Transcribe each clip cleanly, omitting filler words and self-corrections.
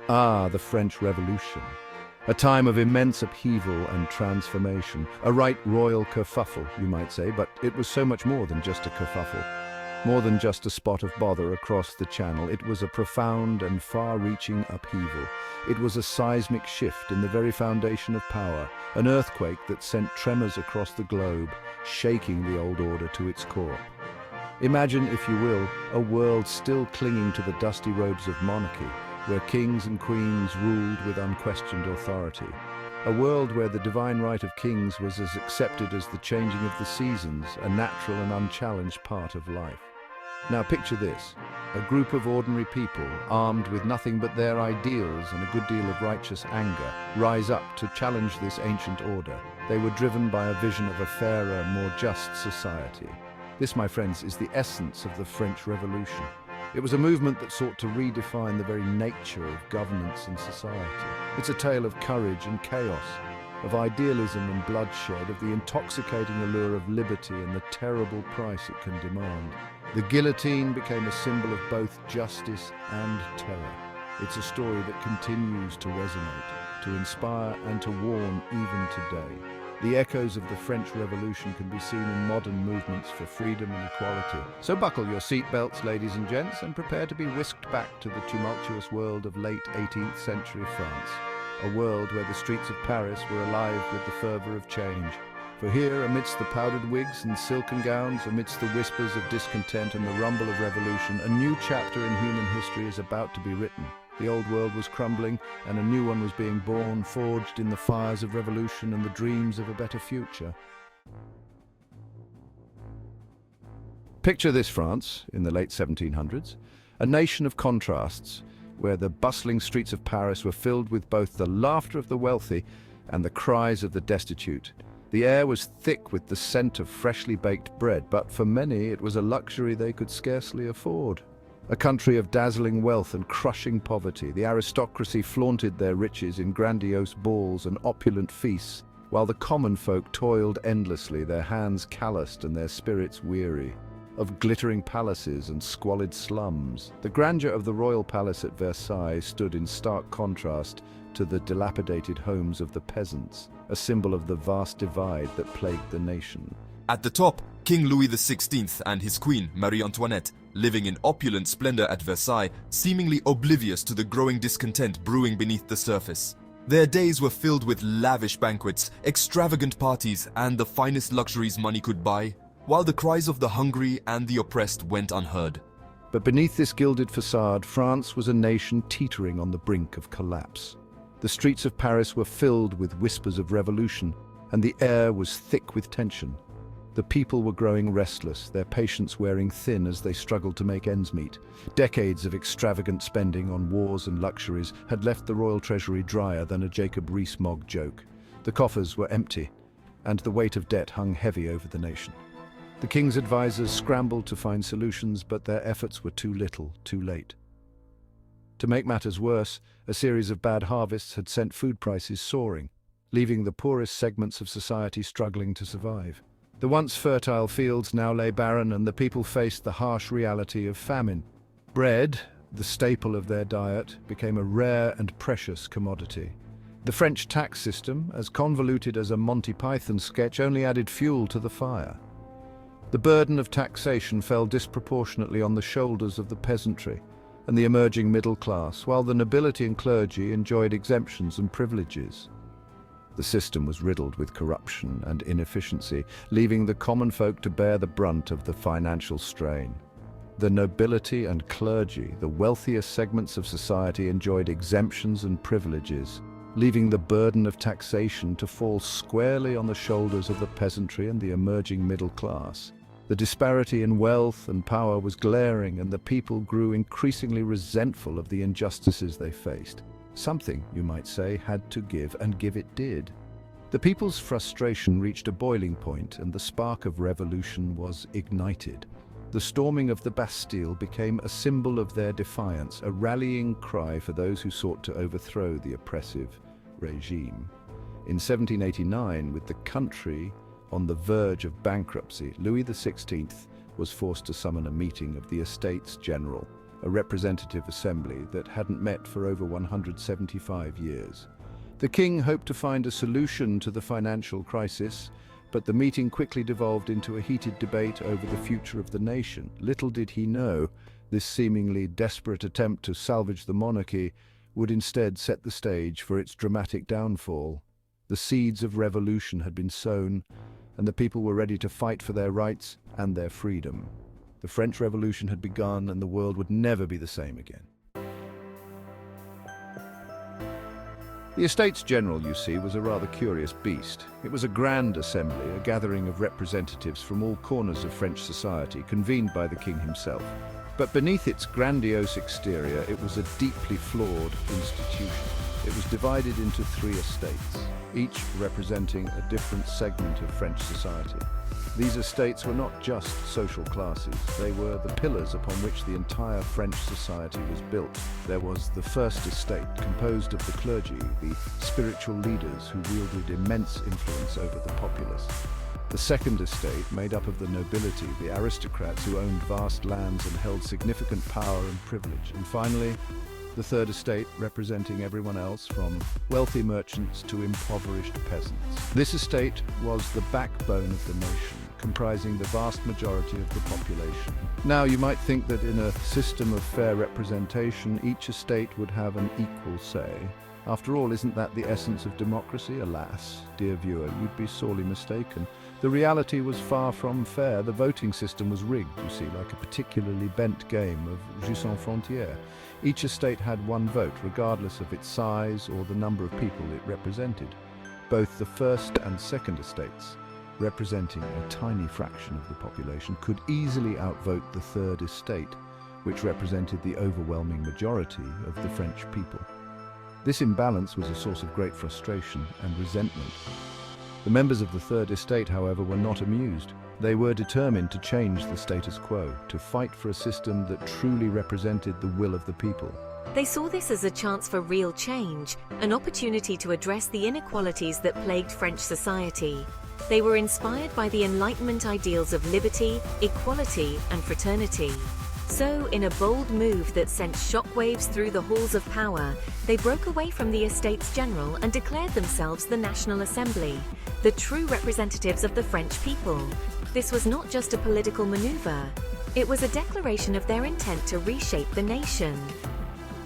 Ah, the French Revolution. A time of immense upheaval and transformation. A right royal kerfuffle, you might say, but it was so much more than just a kerfuffle. More than just a spot of bother across the channel. It was a profound and far-reaching upheaval. It was a seismic shift in the very foundation of power, an earthquake that sent tremors across the globe, shaking the old order to its core. Imagine, if you will, a world still clinging to the dusty robes of monarchy, where kings and queens ruled with unquestioned authority. A world where the divine right of kings was as accepted as the changing of the seasons, a natural and unchallenged part of life. Now picture this, a group of ordinary people, armed with nothing but their ideals and a good deal of righteous anger, rise up to challenge this ancient order. They were driven by a vision of a fairer, more just society. This, my friends, is the essence of the French Revolution. It was a movement that sought to redefine the very nature of governance and society. It's a tale of courage and chaos, of idealism and bloodshed, of the intoxicating allure of liberty and the terrible price it can demand. The guillotine became a symbol of both justice and terror. It's a story that continues to resonate, to inspire and to warn even today. The echoes of the French Revolution can be seen in modern movements for freedom and equality. So buckle your seatbelts, ladies and gents, and prepare to be whisked back to the tumultuous world of late 18th century France. A world where the streets of Paris were alive with the fervour of change. For here, amidst the powdered wigs and silken gowns, amidst the whispers of discontent and the rumble of revolution, a new chapter in human history is about to be written. The old world was crumbling, and a new one was being born, forged in the fires of revolution and the dreams of a better future. Picture this France, in the late 1700s, a nation of contrasts, where the bustling streets of Paris were filled with both the laughter of the wealthy and the cries of the destitute. The air was thick with the scent of freshly baked bread, but for many it was a luxury they could scarcely afford. A country of dazzling wealth and crushing poverty, the aristocracy flaunted their riches in grandiose balls and opulent feasts, while the common folk toiled endlessly, their hands calloused and their spirits weary. Of glittering palaces and squalid slums, the grandeur of the royal palace at Versailles stood in stark contrast to the dilapidated homes of the peasants, a symbol of the vast divide that plagued the nation. At the top, King Louis XVI and his queen, Marie Antoinette, living in opulent splendor at Versailles, seemingly oblivious to the growing discontent brewing beneath the surface. Their days were filled with lavish banquets, extravagant parties, and the finest luxuries money could buy, while the cries of the hungry and the oppressed went unheard. But beneath this gilded facade, France was a nation teetering on the brink of collapse. The streets of Paris were filled with whispers of revolution, and the air was thick with tension. The people were growing restless, their patience wearing thin as they struggled to make ends meet. Decades of extravagant spending on wars and luxuries had left the royal treasury drier than a Jacob Rees-Mogg joke. The coffers were empty, and the weight of debt hung heavy over the nation. The king's advisors scrambled to find solutions, but their efforts were too little, too late. To make matters worse, a series of bad harvests had sent food prices soaring, leaving the poorest segments of society struggling to survive. The once fertile fields now lay barren, and the people faced the harsh reality of famine. Bread, the staple of their diet, became a rare and precious commodity. The French tax system, as convoluted as a Monty Python sketch, only added fuel to the fire. The burden of taxation fell disproportionately on the shoulders of the peasantry and the emerging middle class, while the nobility and clergy enjoyed exemptions and privileges. The system was riddled with corruption and inefficiency, leaving the common folk to bear the brunt of the financial strain. The nobility and clergy, the wealthiest segments of society, enjoyed exemptions and privileges, leaving the burden of taxation to fall squarely on the shoulders of the peasantry and the emerging middle class. The disparity in wealth and power was glaring, and the people grew increasingly resentful of the injustices they faced. Something, you might say, had to give, and give it did. The people's frustration reached a boiling point, and the spark of revolution was ignited. The storming of the Bastille became a symbol of their defiance, a rallying cry for those who sought to overthrow the oppressive regime. In 1789, with the country on the verge of bankruptcy, Louis XVI was forced to summon a meeting of the Estates General. a representative assembly that hadn't met for over 175 years. The king hoped to find a solution to the financial crisis, but the meeting quickly devolved into a heated debate over the future of the nation. Little did he know, this seemingly desperate attempt to salvage the monarchy would instead set the stage for its dramatic downfall. The seeds of revolution had been sown, and the people were ready to fight for their rights and their freedom. The French Revolution had begun, and the world would never be the same again. The Estates General, you see, was a rather curious beast. It was a grand assembly, a gathering of representatives from all corners of French society, convened by the king himself. But beneath its grandiose exterior, it was a deeply flawed institution. It was divided into 3 estates, each representing a different segment of French society. These estates were not just social classes, they were the pillars upon which the entire French society was built. There was the First Estate, composed of the clergy, the spiritual leaders who wielded immense influence over the populace. The Second Estate, made up of the nobility, the aristocrats who owned vast lands and held significant power and privilege. And finally, the Third Estate, representing everyone else, from wealthy merchants to impoverished peasants. This estate was the backbone of the nation, comprising the vast majority of the population. Now, you might think that in a system of fair representation, each estate would have an equal say. After all, isn't that the essence of democracy? Alas, dear viewer, you'd be sorely mistaken. The reality was far from fair. The voting system was rigged, you see, like a particularly bent game of jeu sans frontières. Each estate had one vote, regardless of its size or the number of people it represented. Both the First and Second Estates, representing a tiny fraction of the population, could easily outvote the Third Estate, which represented the overwhelming majority of the French people. This imbalance was a source of great frustration and resentment. The members of the Third Estate, however, were not amused. They were determined to change the status quo, to fight for a system that truly represented the will of the people. They saw this as a chance for real change, an opportunity to address the inequalities that plagued French society. They were inspired by the Enlightenment ideals of liberty, equality, and fraternity. So, in a bold move that sent shockwaves through the halls of power, they broke away from the Estates General and declared themselves the National Assembly, the true representatives of the French people. This was not just a political maneuver, it was a declaration of their intent to reshape the nation.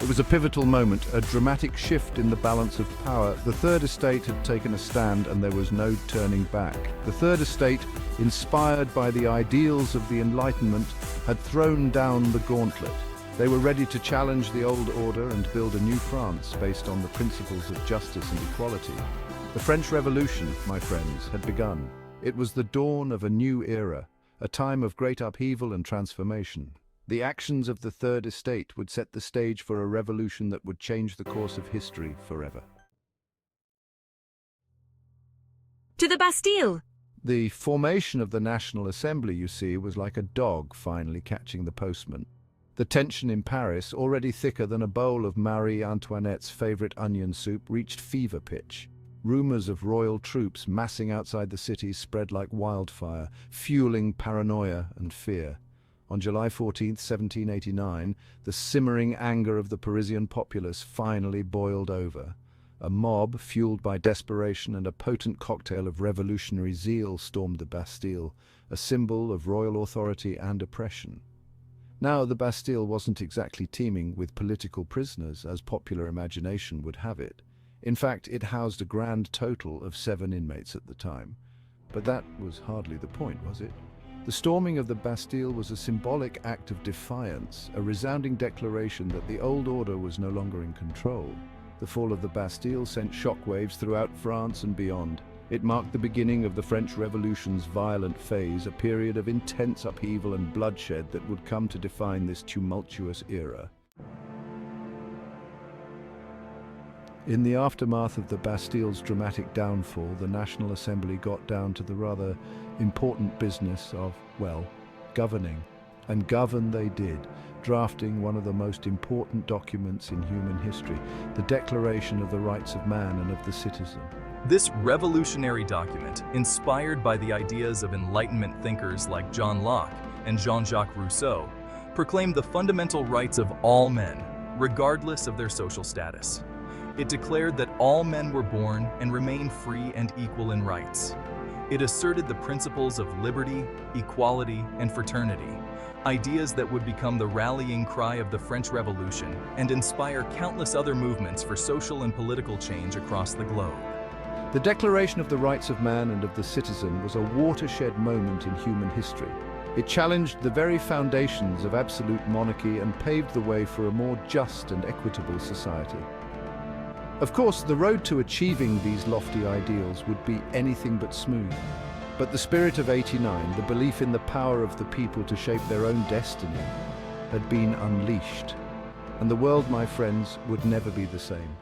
It was a pivotal moment, a dramatic shift in the balance of power. The Third Estate had taken a stand and there was no turning back. The Third Estate, inspired by the ideals of the Enlightenment, had thrown down the gauntlet. They were ready to challenge the old order and build a new France based on the principles of justice and equality. The French Revolution, my friends, had begun. It was the dawn of a new era, a time of great upheaval and transformation. The actions of the Third Estate would set the stage for a revolution that would change the course of history forever. To the Bastille! The formation of the National Assembly, you see, was like a dog finally catching the postman. The tension in Paris, already thicker than a bowl of Marie Antoinette's favorite onion soup, reached fever pitch. Rumors of royal troops massing outside the city spread like wildfire, fueling paranoia and fear. On July 14, 1789, the simmering anger of the Parisian populace finally boiled over. A mob, fueled by desperation and a potent cocktail of revolutionary zeal, stormed the Bastille, a symbol of royal authority and oppression. Now, the Bastille wasn't exactly teeming with political prisoners, as popular imagination would have it. In fact, it housed a grand total of 7 inmates at the time. But that was hardly the point, was it? The storming of the Bastille was a symbolic act of defiance, a resounding declaration that the old order was no longer in control. The fall of the Bastille sent shockwaves throughout France and beyond. It marked the beginning of the French Revolution's violent phase, a period of intense upheaval and bloodshed that would come to define this tumultuous era. In the aftermath of the Bastille's dramatic downfall, the National Assembly got down to the rather important business of, well, governing. And govern they did, drafting one of the most important documents in human history, the Declaration of the Rights of Man and of the Citizen. This revolutionary document, inspired by the ideas of Enlightenment thinkers like John Locke and Jean-Jacques Rousseau, proclaimed the fundamental rights of all men, regardless of their social status. It declared that all men were born and remain free and equal in rights. It asserted the principles of liberty, equality, and fraternity, ideas that would become the rallying cry of the French Revolution and inspire countless other movements for social and political change across the globe. The Declaration of the Rights of Man and of the Citizen was a watershed moment in human history. It challenged the very foundations of absolute monarchy and paved the way for a more just and equitable society. Of course, the road to achieving these lofty ideals would be anything but smooth. But the spirit of '89, the belief in the power of the people to shape their own destiny, had been unleashed. And the world, my friends, would never be the same.